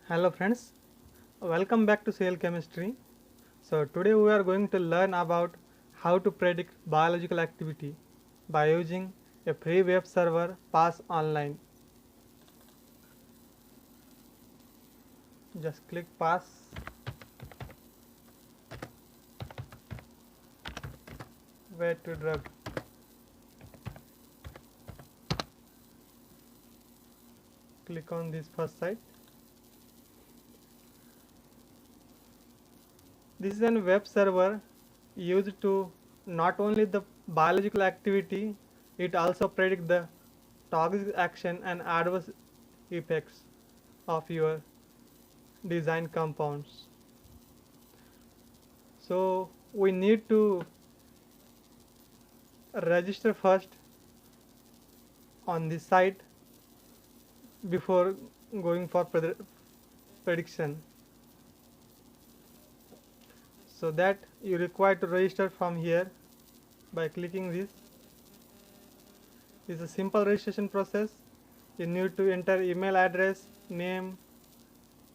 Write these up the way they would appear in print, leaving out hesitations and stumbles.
Hello friends, welcome back to Cell Chemistry. So today we are going to learn about how to predict biological activity by using a free web server Pass Online. Just click Pass. Where to drug. Click on this first site. This is a web server used to not only the biological activity, it also predict the toxic action and adverse effects of your design compounds. So we need to register first on this site before going for prediction. So that you require to register from here by clicking this. It's a simple registration process. You need to enter email address, name,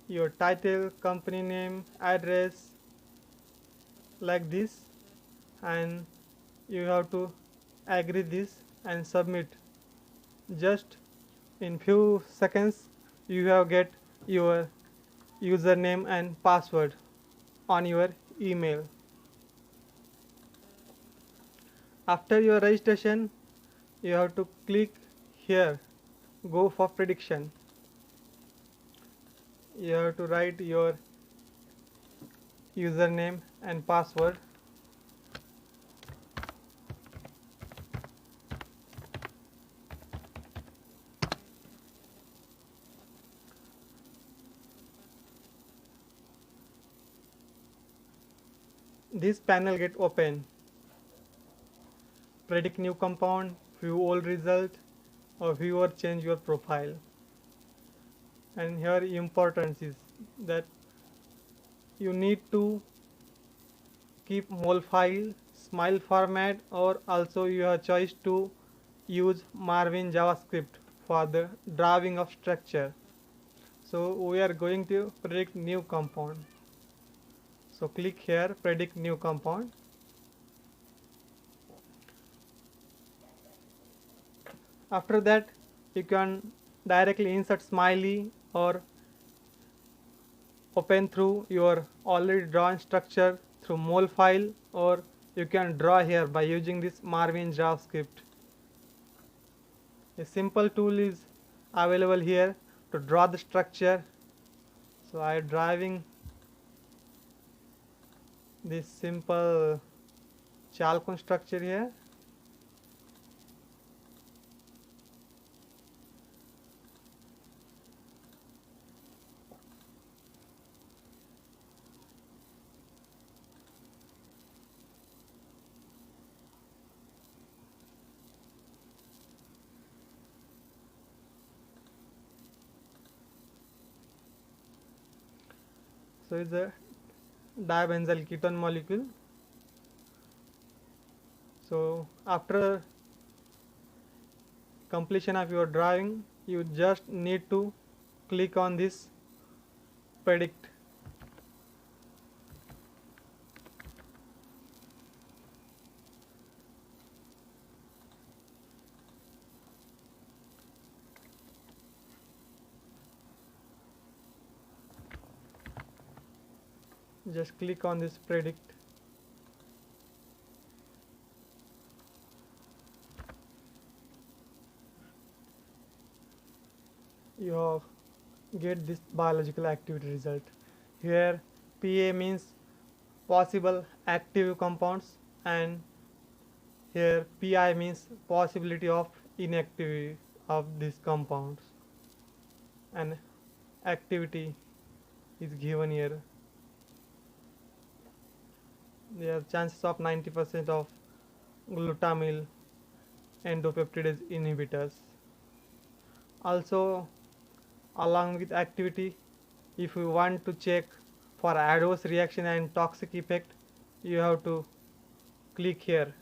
your title, company name, address, like this, and you have to agree this and submit. Just in few seconds you have get your username and password on your email. After your registration you have to click here, go for prediction. You have to write your username and password. This panel get open. Predict new compound, view old result, or view or change your profile. And here importance is that you need to keep mol file, smile format, or also you have choice to use Marvin JavaScript for the drawing of structure. So we are going to predict new compound. So click here, predict new compound. After that you can directly insert smiley or open through your already drawn structure through mol file, or you can draw here by using this Marvin JavaScript. A simple tool is available here to draw the structure. So I am drawing this simple chalcone structure here. So it's a dibenzyl ketone molecule. So after completion of your drawing you just need to click on this predict. Just click on this predict. You get this biological activity result. Here PA means possible active compounds, and here PI means possibility of inactivity of these compounds, and activity is given here. There are chances of 90% of glutamyl endopeptidase inhibitors. Also, along with activity, if you want to check for adverse reaction and toxic effect, you have to click here.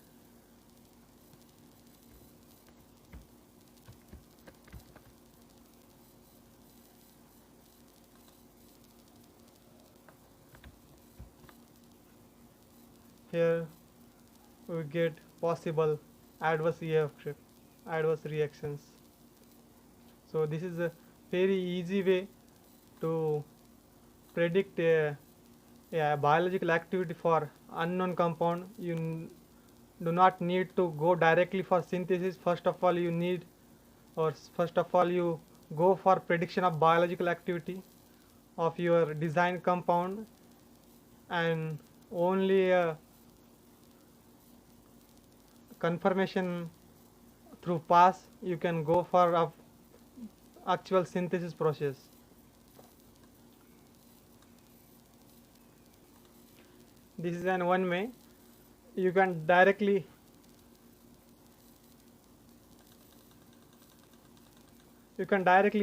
here we get possible adverse EF, adverse reactions. So this is a very easy way to predict a biological activity for unknown compound. You do not need to go directly for synthesis. First of all you go for prediction of biological activity of your design compound, and only confirmation through pass you can go for actual synthesis process. This is one way you can directly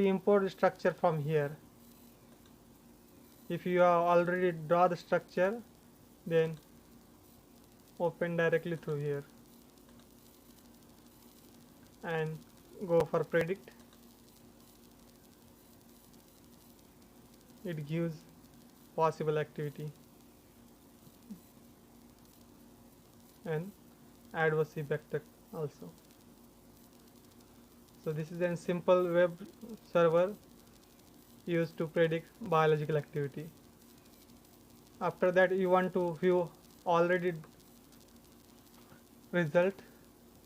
import the structure from here. If you have already draw the structure, then open directly through here and go for predict. It gives possible activity and adverse effect also. So this is a simple web server used to predict biological activity. After that, you want to view already result,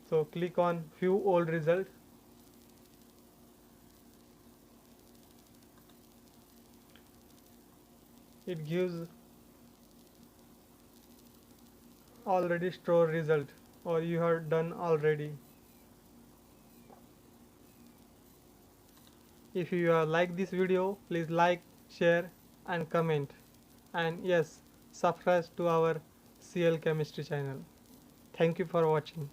so click on view old result. It gives already stored result, or you have done already. If you like this video, please like, share and comment, and yes, subscribe to our CL Chemistry channel. Thank you for watching.